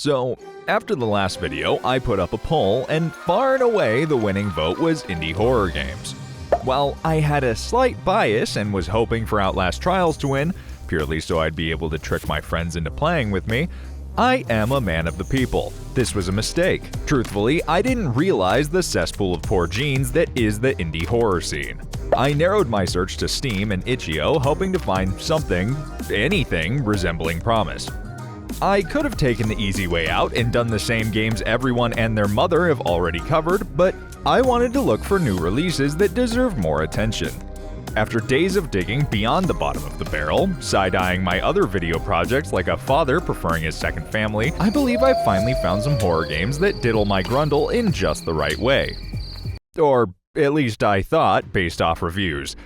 So, after the last video, I put up a poll, and far and away the winning vote was indie horror games. While I had a slight bias and was hoping for Outlast Trials to win, purely so I'd be able to trick my friends into playing with me, I am a man of the people. This was a mistake. Truthfully, I didn't realize the cesspool of poor genes that is the indie horror scene. I narrowed my search to Steam and itch.io, hoping to find something, anything, resembling promise. I could have taken the easy way out and done the same games everyone and their mother have already covered, but I wanted to look for new releases that deserve more attention. After days of digging beyond the bottom of the barrel, side-eyeing my other video projects like a father preferring his second family, I believe I finally found some horror games that diddle my grundle in just the right way. Or at least I thought, based off reviews.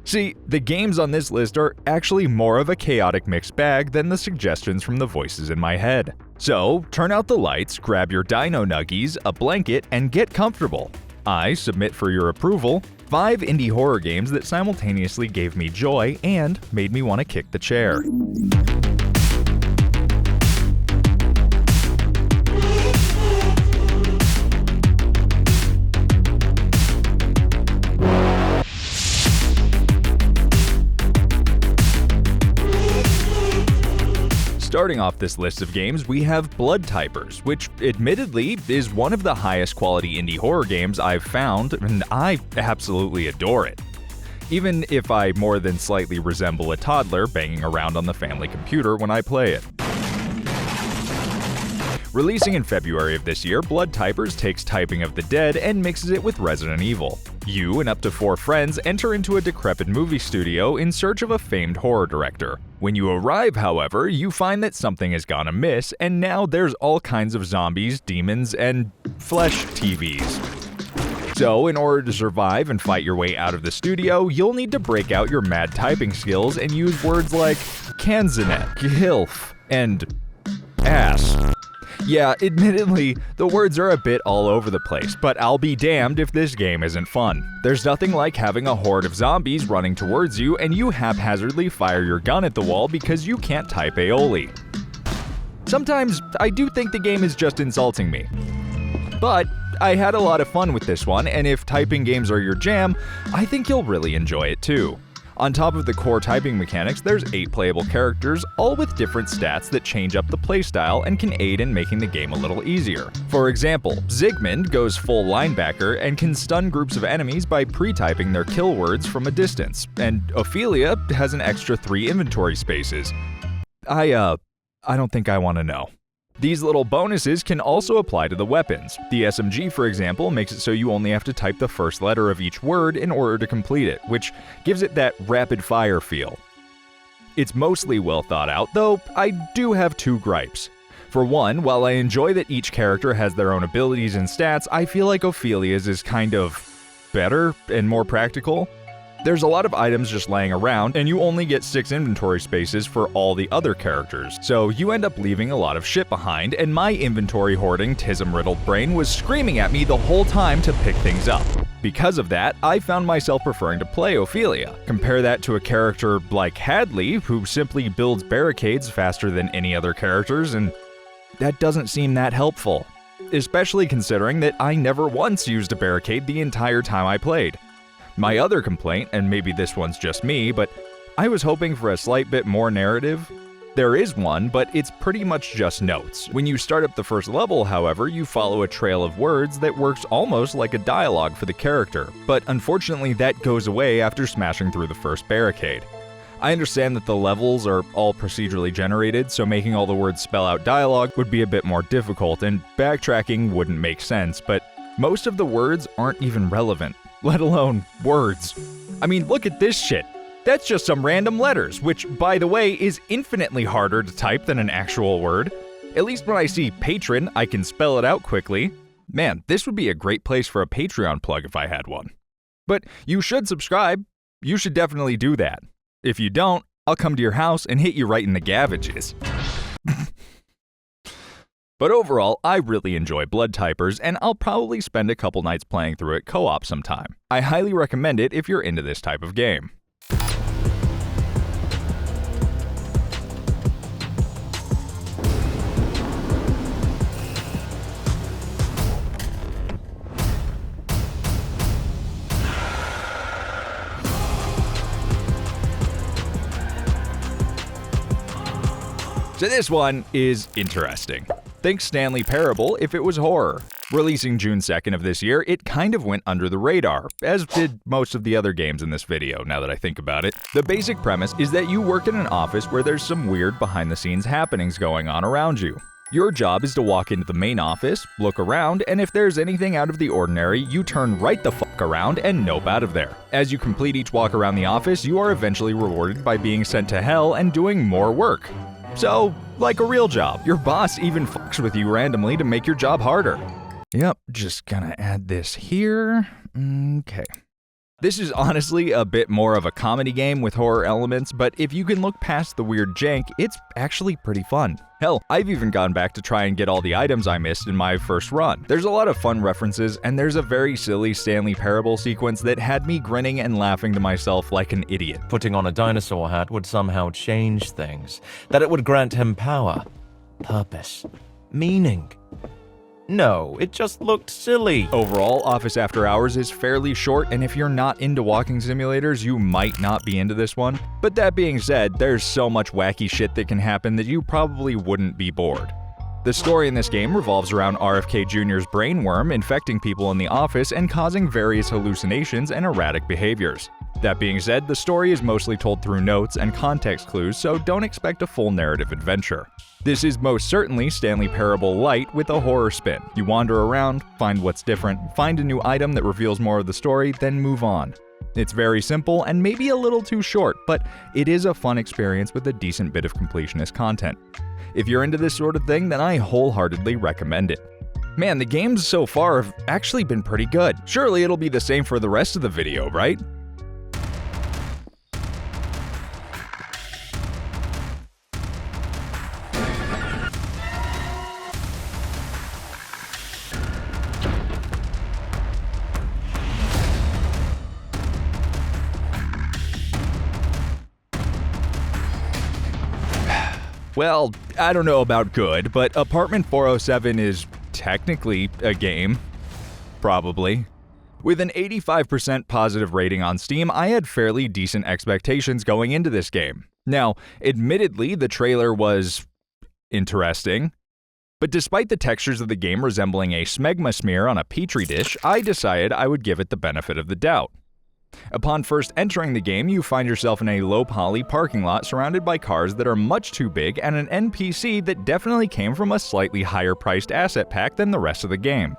See, the games on this list are actually more of a chaotic mixed bag than the suggestions from the voices in my head. So, turn out the lights, grab your dino nuggies, a blanket, and get comfortable. I submit for your approval 5 indie horror games that simultaneously gave me joy and made me want to kick the chair. Starting off this list of games, we have Blood Typers, which admittedly is one of the highest quality indie horror games I've found, and I absolutely adore it. Even if I more than slightly resemble a toddler banging around on the family computer when I play it. Releasing in February of this year, Blood Typers takes Typing of the Dead and mixes it with Resident Evil. You and up to 4 friends enter into a decrepit movie studio in search of a famed horror director. When you arrive, however, you find that something has gone amiss, and now there's all kinds of zombies, demons, and flesh TVs. So, in order to survive and fight your way out of the studio, you'll need to break out your mad typing skills and use words like Kanzanet, Gihilf, and ass. Yeah, admittedly, the words are a bit all over the place, but I'll be damned if this game isn't fun. There's nothing like having a horde of zombies running towards you and you haphazardly fire your gun at the wall because you can't type aioli. Sometimes, I do think the game is just insulting me. But I had a lot of fun with this one, and if typing games are your jam, I think you'll really enjoy it too. On top of the core typing mechanics, there's 8 playable characters, all with different stats that change up the playstyle and can aid in making the game a little easier. For example, Zygmunt goes full linebacker and can stun groups of enemies by pre-typing their kill words from a distance, and Ophelia has an extra 3 inventory spaces. I don't think I want to know. These little bonuses can also apply to the weapons. The SMG, for example, makes it so you only have to type the first letter of each word in order to complete it, which gives it that rapid-fire feel. It's mostly well thought out, though I do have 2 gripes. For one, while I enjoy that each character has their own abilities and stats, I feel like Ophelia's is kind of better and more practical. There's a lot of items just laying around, and you only get 6 inventory spaces for all the other characters, so you end up leaving a lot of shit behind, and my inventory-hoarding, tism-riddled brain was screaming at me the whole time to pick things up. Because of that, I found myself preferring to play Ophelia. Compare that to a character like Hadley, who simply builds barricades faster than any other characters, and that doesn't seem that helpful. Especially considering that I never once used a barricade the entire time I played. My other complaint, and maybe this one's just me, but I was hoping for a slight bit more narrative. There is one, but it's pretty much just notes. When you start up the first level, however, you follow a trail of words that works almost like a dialogue for the character, but unfortunately that goes away after smashing through the first barricade. I understand that the levels are all procedurally generated, so making all the words spell out dialogue would be a bit more difficult, and backtracking wouldn't make sense, but most of the words aren't even relevant. Let alone words. I mean, look at this shit. That's just some random letters, which, by the way, is infinitely harder to type than an actual word. At least when I see patron, I can spell it out quickly. Man, this would be a great place for a Patreon plug if I had one. But you should subscribe. You should definitely do that. If you don't, I'll come to your house and hit you right in the gavages. But overall, I really enjoy Blood Typers, and I'll probably spend a couple nights playing through it co-op sometime. I highly recommend it if you're into this type of game. So this one is interesting. Think Stanley Parable if it was horror. Releasing June 2nd of this year, it kind of went under the radar, as did most of the other games in this video, now that I think about it. The basic premise is that you work in an office where there's some weird behind-the-scenes happenings going on around you. Your job is to walk into the main office, look around, and if there's anything out of the ordinary, you turn right the fuck around and nope out of there. As you complete each walk around the office, you are eventually rewarded by being sent to hell and doing more work. So, like a real job, your boss even fucks with you randomly to make your job harder. Yep, just gonna add this here. Okay. This is honestly a bit more of a comedy game with horror elements, but if you can look past the weird jank, it's actually pretty fun. Hell, I've even gone back to try and get all the items I missed in my first run. There's a lot of fun references, and there's a very silly Stanley Parable sequence that had me grinning and laughing to myself like an idiot. Putting on a dinosaur hat would somehow change things, that it would grant him power, purpose, meaning. No, it just looked silly. Overall, Office After Hours is fairly short, and if you're not into walking simulators, you might not be into this one. But that being said, there's so much wacky shit that can happen that you probably wouldn't be bored. The story in this game revolves around RFK Jr.'s brainworm infecting people in the office and causing various hallucinations and erratic behaviors. That being said, the story is mostly told through notes and context clues, so don't expect a full narrative adventure. This is most certainly Stanley Parable Light with a horror spin. You wander around, find what's different, find a new item that reveals more of the story, then move on. It's very simple and maybe a little too short, but it is a fun experience with a decent bit of completionist content. If you're into this sort of thing, then I wholeheartedly recommend it. Man, the games so far have actually been pretty good. Surely it'll be the same for the rest of the video, right? Well, I don't know about good, but Apartment 407 is technically a game. Probably. With an 85% positive rating on Steam, I had fairly decent expectations going into this game. Now, admittedly, the trailer was interesting, but despite the textures of the game resembling a smegma smear on a petri dish, I decided I would give it the benefit of the doubt. Upon first entering the game, you find yourself in a low-poly parking lot surrounded by cars that are much too big and an NPC that definitely came from a slightly higher-priced asset pack than the rest of the game.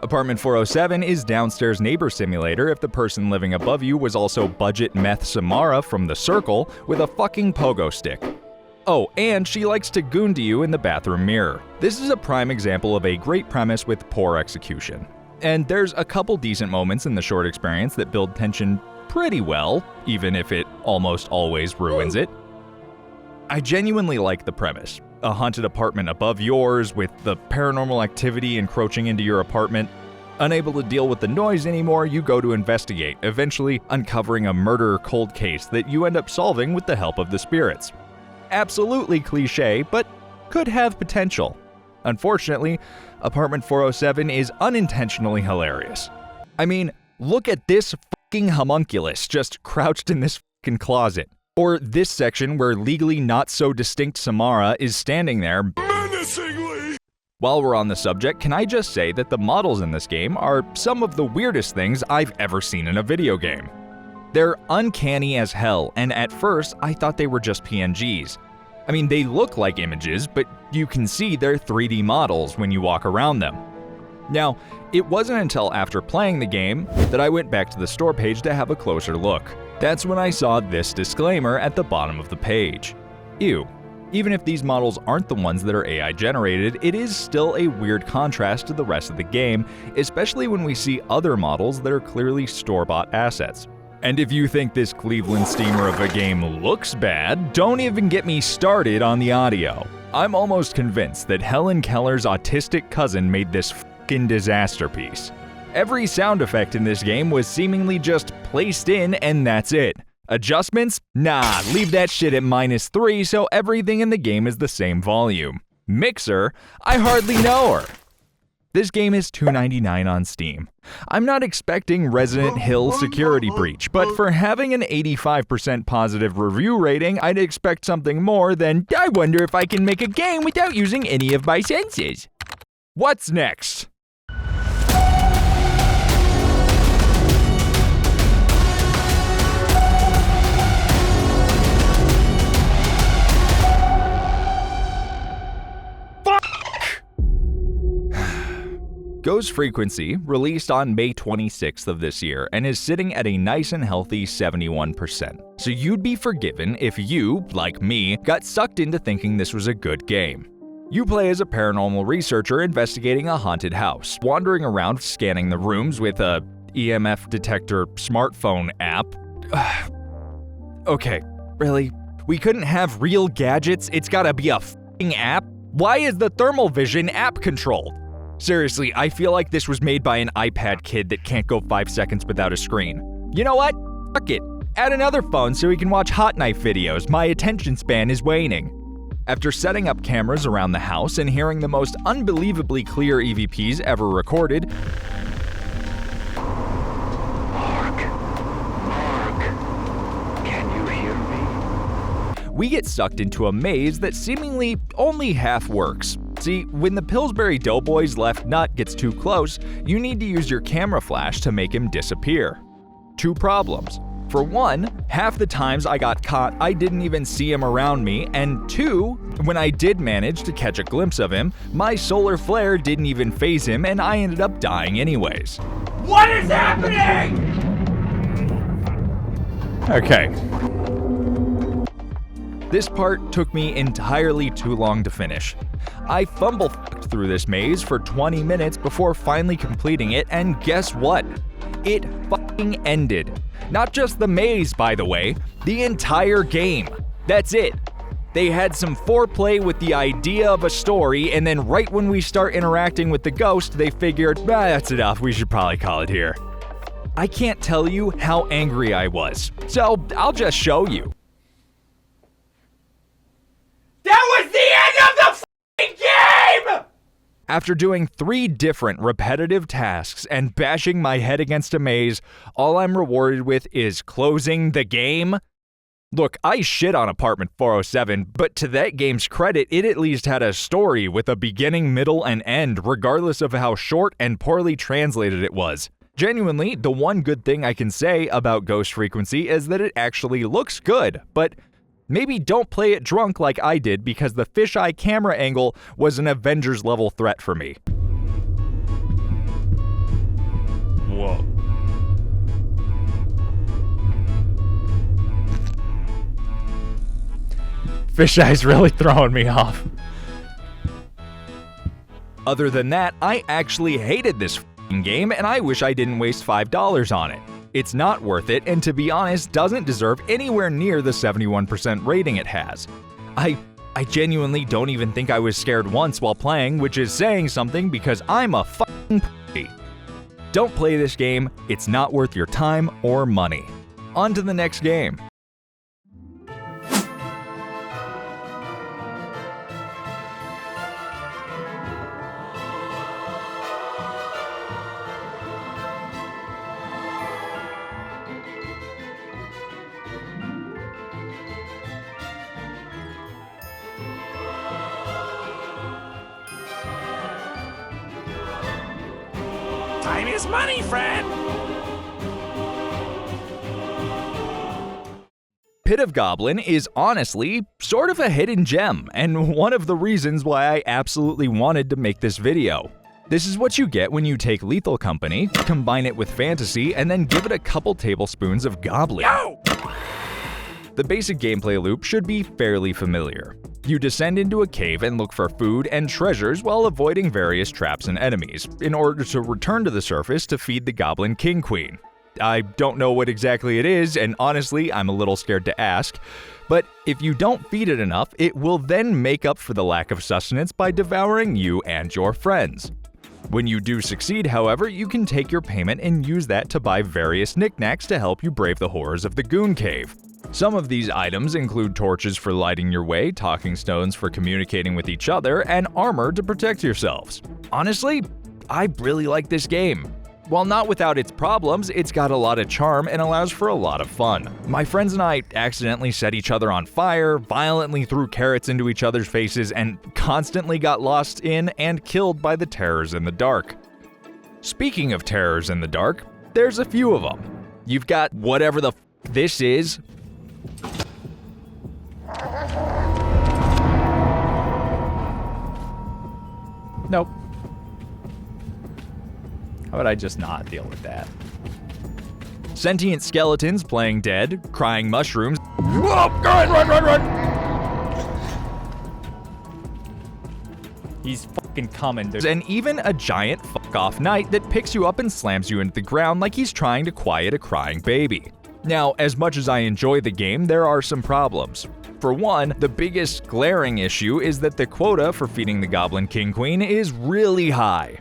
Apartment 407 is downstairs neighbor simulator if the person living above you was also budget meth Samara from The Circle with a fucking pogo stick. Oh, and she likes to goon to you in the bathroom mirror. This is a prime example of a great premise with poor execution. And there's a couple decent moments in the short experience that build tension pretty well, even if it almost always ruins it. I genuinely like the premise. A haunted apartment above yours, with the paranormal activity encroaching into your apartment. Unable to deal with the noise anymore, you go to investigate, eventually uncovering a murder cold case that you end up solving with the help of the spirits. Absolutely cliche, but could have potential. Unfortunately, Apartment 407 is unintentionally hilarious. I mean, look at this fucking homunculus just crouched in this fucking closet. Or this section where legally not so distinct Samara is standing there menacingly. While we're on the subject, can I just say that the models in this game are some of the weirdest things I've ever seen in a video game. They're uncanny as hell, and at first I thought they were just PNGs. I mean, they look like images, but you can see they're 3D models when you walk around them. Now, it wasn't until after playing the game that I went back to the store page to have a closer look. That's when I saw this disclaimer at the bottom of the page. Ew. Even if these models aren't the ones that are AI generated, it is still a weird contrast to the rest of the game, especially when we see other models that are clearly store-bought assets. And if you think this Cleveland steamer of a game looks bad, don't even get me started on the audio. I'm almost convinced that Helen Keller's autistic cousin made this fucking disaster piece. Every sound effect in this game was seemingly just placed in and that's it. Adjustments? Nah, leave that shit at -3 so everything in the game is the same volume. Mixer? I hardly know her. This game is $2.99 on Steam. I'm not expecting Resident Hill Security Breach, but for having an 85% positive review rating, I'd expect something more than, I wonder if I can make a game without using any of my senses. What's next? Ghost Frequency released on May 26th of this year and is sitting at a nice and healthy 71%. So you'd be forgiven if you, like me, got sucked into thinking this was a good game. You play as a paranormal researcher investigating a haunted house, wandering around scanning the rooms with a EMF detector smartphone app. Okay, really? We couldn't have real gadgets? It's gotta be a f***ing app? Why is the thermal vision app controlled? Seriously, I feel like this was made by an iPad kid that can't go 5 seconds without a screen. You know what? Fuck it. Add another phone so we can watch Hot Knife videos. My attention span is waning. After setting up cameras around the house and hearing the most unbelievably clear EVPs ever recorded, Mark, can you hear me? we get sucked into a maze that seemingly only half works. See, when the Pillsbury Doughboy's left nut gets too close, you need to use your camera flash to make him disappear. 2 problems. For one, half the times I got caught, I didn't even see him around me, and 2, when I did manage to catch a glimpse of him, my solar flare didn't even phase him and I ended up dying anyways. What is happening? Okay. This part took me entirely too long to finish. I fumble-fucked through this maze for 20 minutes before finally completing it, and guess what? It fucking ended. Not just the maze, by the way, the entire game. That's it. They had some foreplay with the idea of a story, and then right when we start interacting with the ghost, they figured, that's enough, we should probably call it here. I can't tell you how angry I was, so I'll just show you. That was the end of the game! After doing 3 different repetitive tasks and bashing my head against a maze, all I'm rewarded with is closing the game. Look, I shit on Apartment 407, but to that game's credit, it at least had a story with a beginning, middle, and end, regardless of how short and poorly translated it was. Genuinely, the one good thing I can say about Ghost Frequency is that it actually looks good, but maybe don't play it drunk like I did because the fisheye camera angle was an Avengers level threat for me. Whoa. Fisheye's really throwing me off. Other than that, I actually hated this f***ing game and I wish I didn't waste $5 on it. It's not worth it, and to be honest, doesn't deserve anywhere near the 71% rating it has. I genuinely don't even think I was scared once while playing, which is saying something because I'm a fucking pussy. Don't play this game, it's not worth your time or money. On to the next game. Time is money, friend! Pit of Goblin is honestly sort of a hidden gem, and one of the reasons why I absolutely wanted to make this video. This is what you get when you take Lethal Company, combine it with fantasy, and then give it a couple tablespoons of Goblin. Yo! The basic gameplay loop should be fairly familiar. You descend into a cave and look for food and treasures while avoiding various traps and enemies, in order to return to the surface to feed the Goblin King Queen. I don't know what exactly it is, and honestly, I'm a little scared to ask, but if you don't feed it enough, it will then make up for the lack of sustenance by devouring you and your friends. When you do succeed, however, you can take your payment and use that to buy various knickknacks to help you brave the horrors of the Goon Cave. Some of these items include torches for lighting your way, talking stones for communicating with each other, and armor to protect yourselves. Honestly, I really like this game. While not without its problems, it's got a lot of charm and allows for a lot of fun. My friends and I accidentally set each other on fire, violently threw carrots into each other's faces, and constantly got lost in and killed by the terrors in the dark. Speaking of terrors in the dark, there's a few of them. You've got whatever the f this is. Nope. How about I just not deal with that? Sentient skeletons playing dead, crying mushrooms. Whoa, run! He's fucking coming, dude. And even a giant fuck-off knight that picks you up and slams you into the ground like he's trying to quiet a crying baby. Now, as much as I enjoy the game, there are some problems. For one, the biggest glaring issue is that the quota for feeding the Goblin King Queen is really high.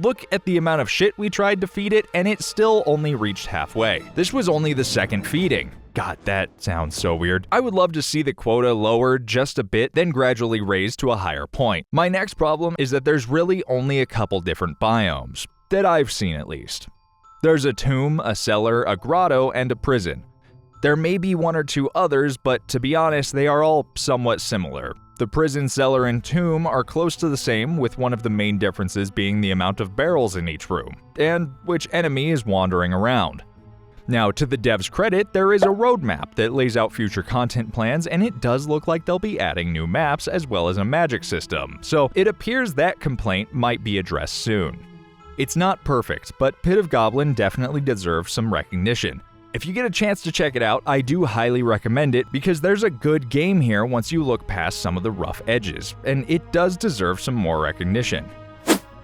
Look at the amount of shit we tried to feed it, and it still only reached halfway. This was only the second feeding. God, that sounds so weird. I would love to see the quota lowered just a bit, then gradually raised to a higher point. My next problem is that there's really only a couple different biomes, that I've seen at least. There's a tomb, a cellar, a grotto, and a prison. There may be one or two others, but to be honest, they are all somewhat similar. The prison, cellar, and tomb are close to the same, with one of the main differences being the amount of barrels in each room, and which enemy is wandering around. Now, to the devs' credit, there is a roadmap that lays out future content plans, and it does look like they'll be adding new maps as well as a magic system, so it appears that complaint might be addressed soon. It's not perfect, but Pit of Goblin definitely deserves some recognition. If you get a chance to check it out, I do highly recommend it because there's a good game here once you look past some of the rough edges, and it does deserve some more recognition.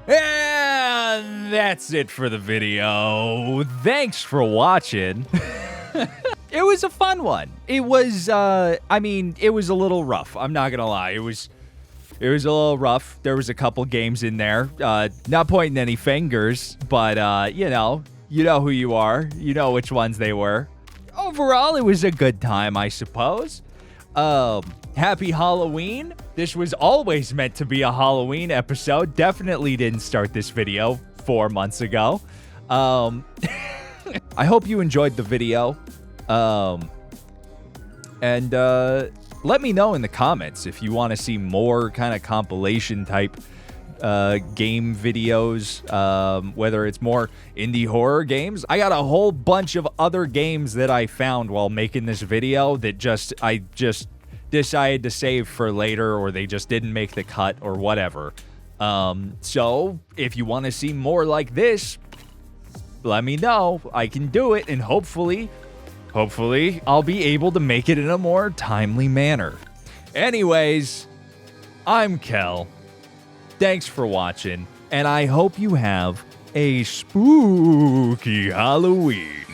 And that's it for the video. Thanks for watching. It was a fun one. It was, it was a little rough. I'm not gonna lie. It was a little rough. There was a couple games in there. Not pointing any fingers, but, you know who you are. You know which ones they were. Overall, it was a good time, I suppose. Happy Halloween. This was always meant to be a Halloween episode. Definitely didn't start this video 4 months ago. I hope you enjoyed the video. And let me know in the comments if you want to see more kind of compilation type game videos, whether it's more indie horror games. I got a whole bunch of other games that I found while making this video that I just decided to save for later, or they just didn't make the cut or whatever. So if you want to see more like this, let me know. I can do it, and hopefully I'll be able to make it in a more timely manner. Anyways, I'm Kel. Thanks for watching, and I hope you have a spooky Halloween.